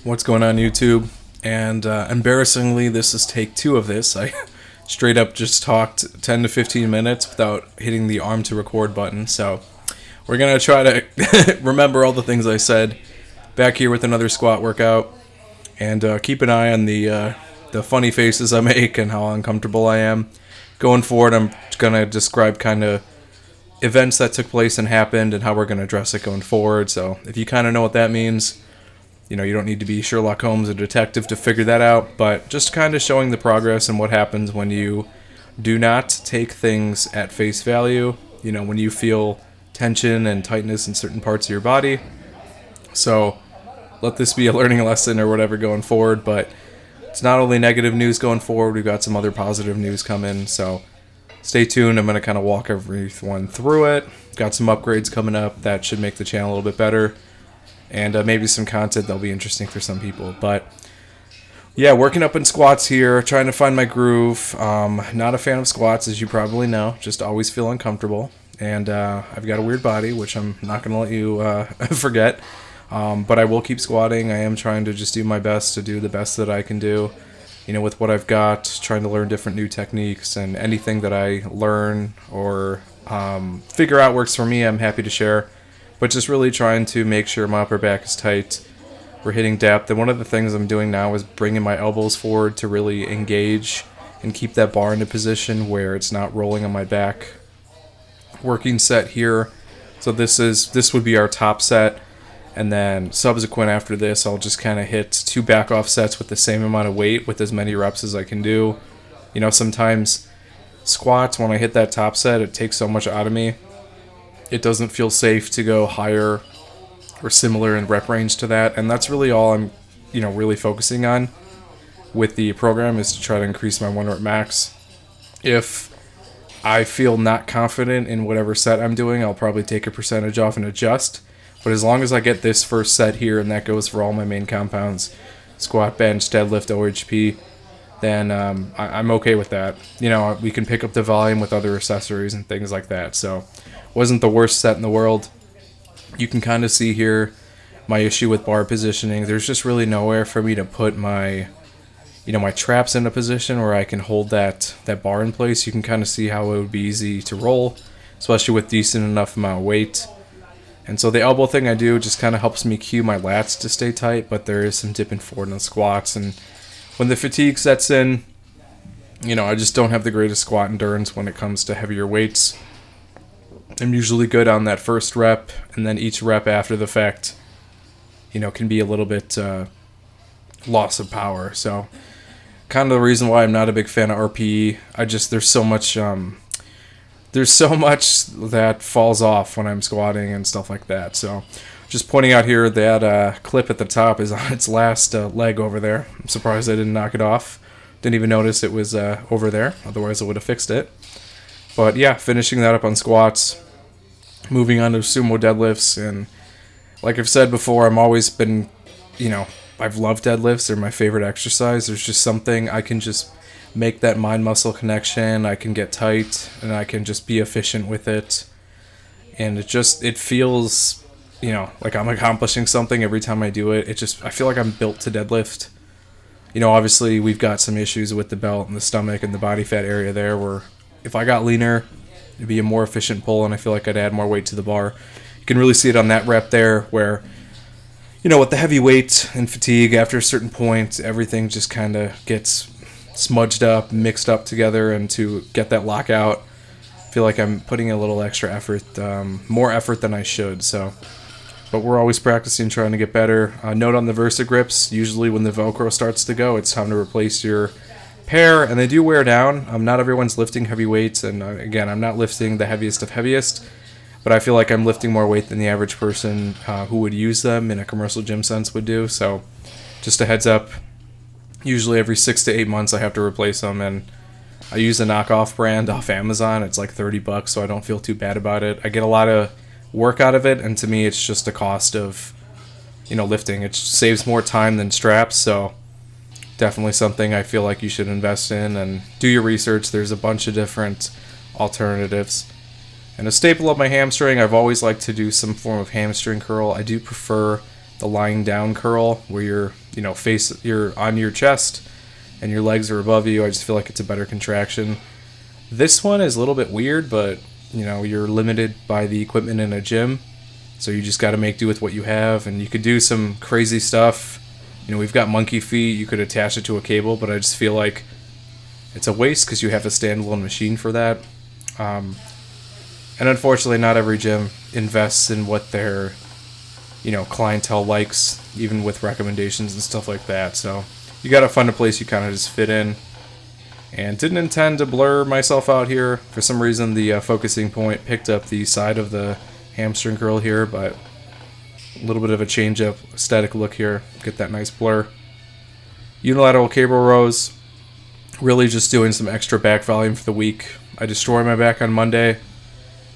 What's going on, YouTube? And embarrassingly, this is take 2 of this. I straight up just talked 10 to 15 minutes without hitting the arm to record button. So we're going to try to remember all the things I said. Back here with another squat workout. And keep an eye on the funny faces I make and how uncomfortable I am. Going forward, I'm going to describe kind of events that took place and happened and how we're going to address it going forward. So if you kind of know what that means, you don't need to be Sherlock Holmes or detective to figure that out, but just kind of showing the progress and what happens when you do not take things at face value, when you feel tension and tightness in certain parts of your body. So let this be a learning lesson or whatever going forward, but it's not only negative news going forward, we've got some other positive news coming, so stay tuned. I'm going to kind of walk everyone through it. Got some upgrades coming up that should make the channel a little bit better. And maybe some content that'll be interesting for some people. But yeah, working up in squats here, trying to find my groove. Not a fan of squats, as you probably know. Just always feel uncomfortable. And I've got a weird body, which I'm not going to let you forget. But I will keep squatting. I am trying to just do my best to do the best that I can do. With what I've got, trying to learn different new techniques. And anything that I learn or figure out works for me, I'm happy to share. But just really trying to make sure my upper back is tight. We're hitting depth. And one of the things I'm doing now is bringing my elbows forward to really engage and keep that bar in a position where it's not rolling on my back. Working set here. So this would be our top set. And then subsequent after this, I'll just kind of hit 2 back off sets with the same amount of weight with as many reps as I can do. Sometimes squats, when I hit that top set, it takes so much out of me. It doesn't feel safe to go higher or similar in rep range to that. And that's really all I'm, really focusing on with the program, is to try to increase my 1 rep max. If I feel not confident in whatever set I'm doing, I'll probably take a percentage off and adjust. But as long as I get this first set here, and that goes for all my main compounds, squat, bench, deadlift, OHP, then I'm okay with that. We can pick up the volume with other accessories and things like that. So wasn't the worst set in the world. You can kind of see here my issue with bar positioning. There's just really nowhere for me to put my my traps in a position where I can hold that bar in place. You can kind of see how it would be easy to roll, especially with decent enough amount of weight. And so the elbow thing I do just kind of helps me cue my lats to stay tight, but there is some dipping forward in the squats. And when the fatigue sets in, I just don't have the greatest squat endurance when it comes to heavier weights. I'm usually good on that first rep, and then each rep after the fact, can be a little bit loss of power. So kind of the reason why I'm not a big fan of RPE. There's so much that falls off when I'm squatting and stuff like that. So just pointing out here that clip at the top is on its last leg over there. I'm surprised I didn't knock it off. Didn't even notice it was over there. Otherwise I would have fixed it. But yeah, finishing that up on squats. Moving on to sumo deadlifts. And like I've said before, I've always been, I've loved deadlifts. They're my favorite exercise. There's just something I can just make that mind-muscle connection. I can get tight, and I can just be efficient with it. And it feels, like I'm accomplishing something every time I do it. I feel like I'm built to deadlift. Obviously we've got some issues with the belt and the stomach and the body fat area there, where if I got leaner, it'd be a more efficient pull, and I feel like I'd add more weight to the bar. You can really see it on that rep there, where, with the heavy weight and fatigue, after a certain point, everything just kind of gets smudged up, mixed up together, and to get that lockout, I feel like I'm putting a little extra effort, more effort than I should. But we're always practicing, trying to get better. Note on the Versa grips, usually when the Velcro starts to go, it's time to replace your pair, and they do wear down. Not everyone's lifting heavy weights, and again, I'm not lifting the heaviest of heaviest, but I feel like I'm lifting more weight than the average person who would use them in a commercial gym sense would do. So just a heads up, usually every 6 to 8 months I have to replace them, and I use a knockoff brand off Amazon. It's like $30, so I don't feel too bad about it. I get a lot of work out of it, and to me it's just a cost of lifting. It saves more time than straps, so definitely something I feel like you should invest in and do your research. There's a bunch of different alternatives. And a staple of my hamstring, I've always liked to do some form of hamstring curl. I do prefer the lying down curl where you're, face you're on your chest and your legs are above you. I just feel like it's a better contraction. This one is a little bit weird, but you're limited by the equipment in a gym, so you just got to make do with what you have. And you could do some crazy stuff. We've got monkey feet. You could attach it to a cable, but I just feel like it's a waste because you have a standalone machine for that. And unfortunately, not every gym invests in what their clientele likes, even with recommendations and stuff like that. So you got to find a place you kind of just fit in. And didn't intend to blur myself out here. For some reason, the focusing point picked up the side of the hamstring curl here, but a little bit of a change up aesthetic look here. Get that nice blur. Unilateral cable rows. Really just doing some extra back volume for the week. I destroy my back on Monday,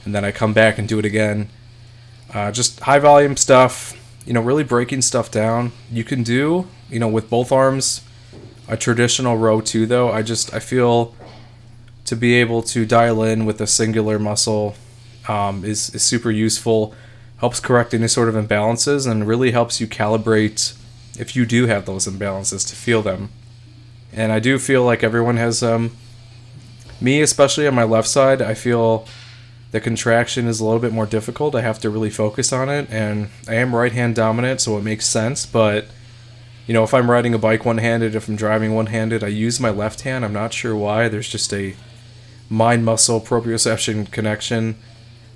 and then I come back and do it again. Just high volume stuff, really breaking stuff down. You can do, with both arms, a traditional row too, though. I feel to be able to dial in with a singular muscle is super useful. Helps correct any sort of imbalances and really helps you calibrate if you do have those imbalances to feel them. And I do feel like everyone has me, especially on my left side, I feel the contraction is a little bit more difficult. I have to really focus on it, and I am right hand dominant, so it makes sense. But if I'm riding a bike one-handed, if I'm driving one-handed, I use my left hand. I'm not sure why. There's just a mind-muscle proprioception connection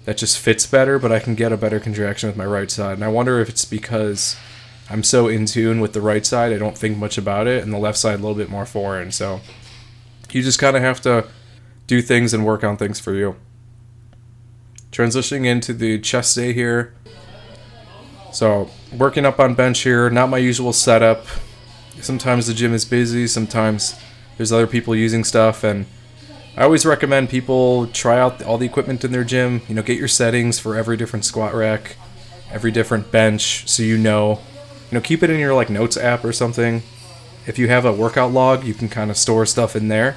that just fits better, but I can get a better contraction with my right side. And I wonder if it's because I'm so in tune with the right side, I don't think much about it, and the left side a little bit more foreign. So you just kind of have to do things and work on things for you. Transitioning into the chest day here. So working up on bench here, not my usual setup. Sometimes the gym is busy, sometimes there's other people using stuff, and I always recommend people try out all the equipment in their gym. Get your settings for every different squat rack, every different bench, so keep it in your notes app or something. If you have a workout log, you can kind of store stuff in there.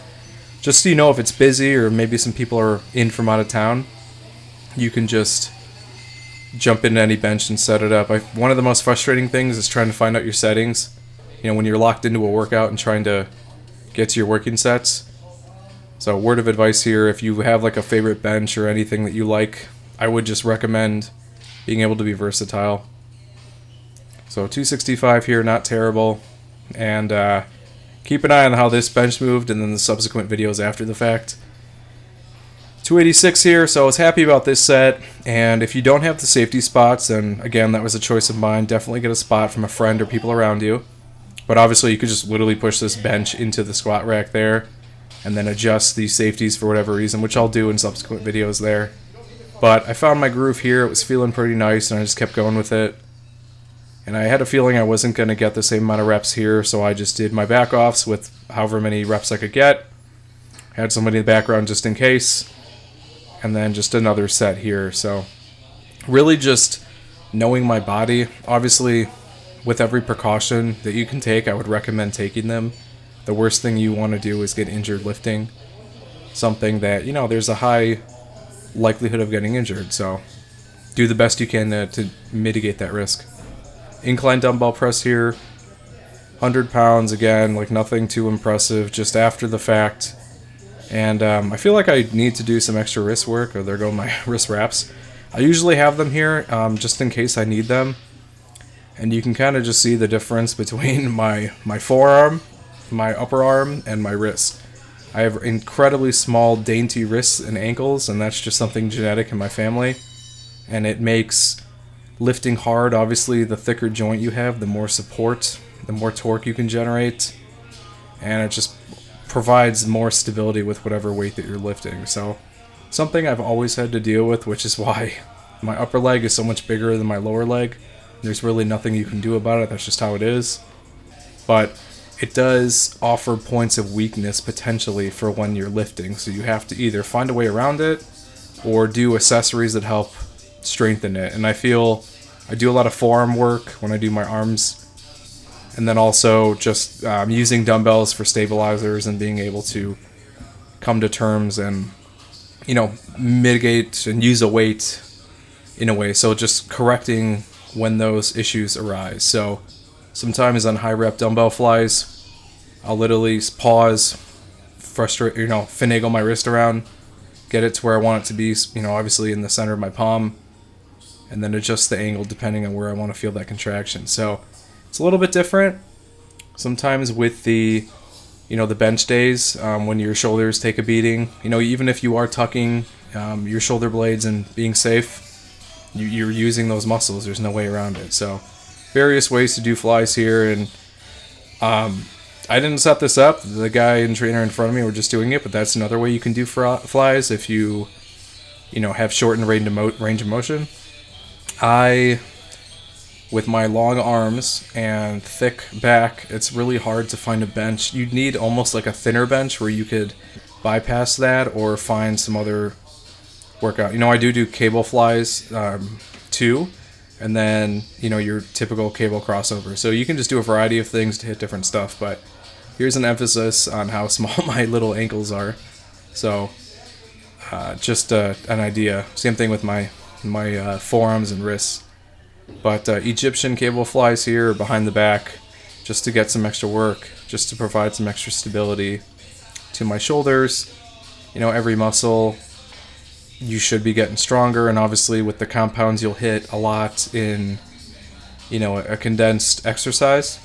Just so you know if it's busy or maybe some people are in from out of town, you can just jump into any bench and set it up. One of the most frustrating things is trying to find out your settings. When you're locked into a workout and trying to get to your working sets. So word of advice here, if you have a favorite bench or anything that you like, I would just recommend being able to be versatile. So 265 here, not terrible. And keep an eye on how this bench moved and then the subsequent videos after the fact. 286 here, so I was happy about this set. And if you don't have the safety spots, then again, that was a choice of mine. Definitely get a spot from a friend or people around you. But obviously you could just literally push this bench into the squat rack there and then adjust the safeties for whatever reason, which I'll do in subsequent videos there. But I found my groove here. It was feeling pretty nice, and I just kept going with it. And I had a feeling I wasn't going to get the same amount of reps here, so I just did my back offs with however many reps I could get. Had somebody in the background just in case. And then just another set here. So really just knowing my body. Obviously, with every precaution that you can take, I would recommend taking them. The worst thing you want to do is get injured lifting something that, there's a high likelihood of getting injured. So do the best you can to mitigate that risk. Incline dumbbell press here. 100 pounds, again, nothing too impressive, just after the fact. And I feel like I need to do some extra wrist work, or there go my wrist wraps. I usually have them here just in case I need them. And you can kind of just see the difference between my forearm, my upper arm, and my wrist. I have incredibly small, dainty wrists and ankles, and that's just something genetic in my family. And it makes lifting hard. Obviously, the thicker joint you have, the more support, the more torque you can generate. And it just provides more stability with whatever weight that you're lifting. So something I've always had to deal with, which is why my upper leg is so much bigger than my lower leg. There's really nothing you can do about it. That's just how it is. But it does offer points of weakness potentially for when you're lifting. So you have to either find a way around it or do accessories that help strengthen it. And I feel I do a lot of forearm work when I do my arms. And then also just using dumbbells for stabilizers and being able to come to terms and, mitigate and use a weight in a way. So just correcting when those issues arise. So Sometimes on high rep dumbbell flies, I'll literally pause, finagle my wrist around, get it to where I want it to be, obviously in the center of my palm, and then adjust the angle depending on where I want to feel that contraction. So it's a little bit different. Sometimes with the bench days, when your shoulders take a beating, even if you are tucking your shoulder blades and being safe, you're using those muscles. There's no way around it. So various ways to do flies here, and I didn't set this up. The guy and trainer in front of me were just doing it, but that's another way you can do flies if you have shortened range of motion. With my long arms and thick back, it's really hard to find a bench. You'd need almost like a thinner bench where you could bypass that or find some other workout. I do cable flies too, and then your typical cable crossover. So you can just do a variety of things to hit different stuff, but here's an emphasis on how small my little ankles are. So just an idea. Same thing with my forearms and wrists. But Egyptian cable flies here behind the back, just to get some extra work, just to provide some extra stability to my shoulders. Every muscle, you should be getting stronger, and obviously with the compounds you'll hit a lot in a condensed exercise.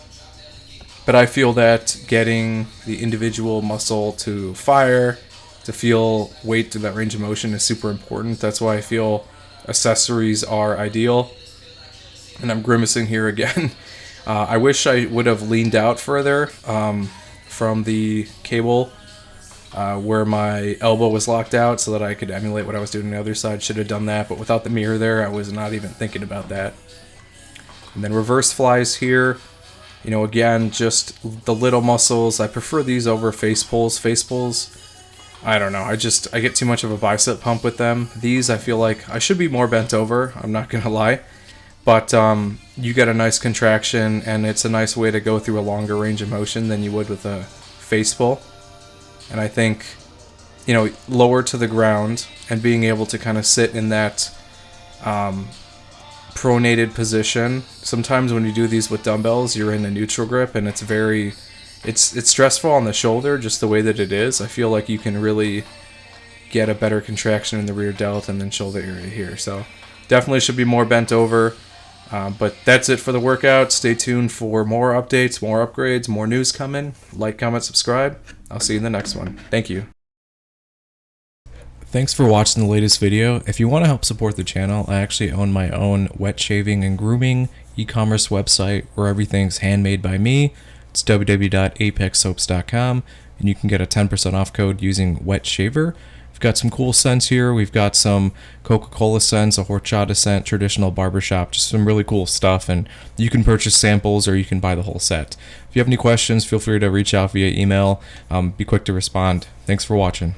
But I feel that getting the individual muscle to fire, to feel weight to that range of motion is super important. That's why I feel accessories are ideal. And I'm grimacing here again. I wish I would have leaned out further from the cable where my elbow was locked out so that I could emulate what I was doing on the other side. Should have done that, but without the mirror there, I was not even thinking about that. And then reverse flies here. Again, just the little muscles. I prefer these over face pulls. Face pulls, I don't know. I get too much of a bicep pump with them. These, I feel like I should be more bent over. I'm not going to lie. But you get a nice contraction, and it's a nice way to go through a longer range of motion than you would with a face pull. And I think, lower to the ground and being able to kind of sit in that pronated position. Sometimes when you do these with dumbbells, you're in a neutral grip, and it's stressful on the shoulder just the way that it is. I feel like you can really get a better contraction in the rear delt and then shoulder area here. So definitely should be more bent over. But that's it for the workout. Stay tuned for more updates, more upgrades, more news coming. Like, comment, subscribe. I'll see you in the next one. Thank you. Thanks for watching the latest video. If you want to help support the channel, I actually own my own wet shaving and grooming e-commerce website where everything's handmade by me. It's www.apexsoaps.com, and you can get a 10% off code using wet shaver. We've got some cool scents here. We've got some Coca-Cola scents, a horchata scent, traditional barbershop, just some really cool stuff. And you can purchase samples or you can buy the whole set. If you have any questions, feel free to reach out via email. Be quick to respond. Thanks for watching.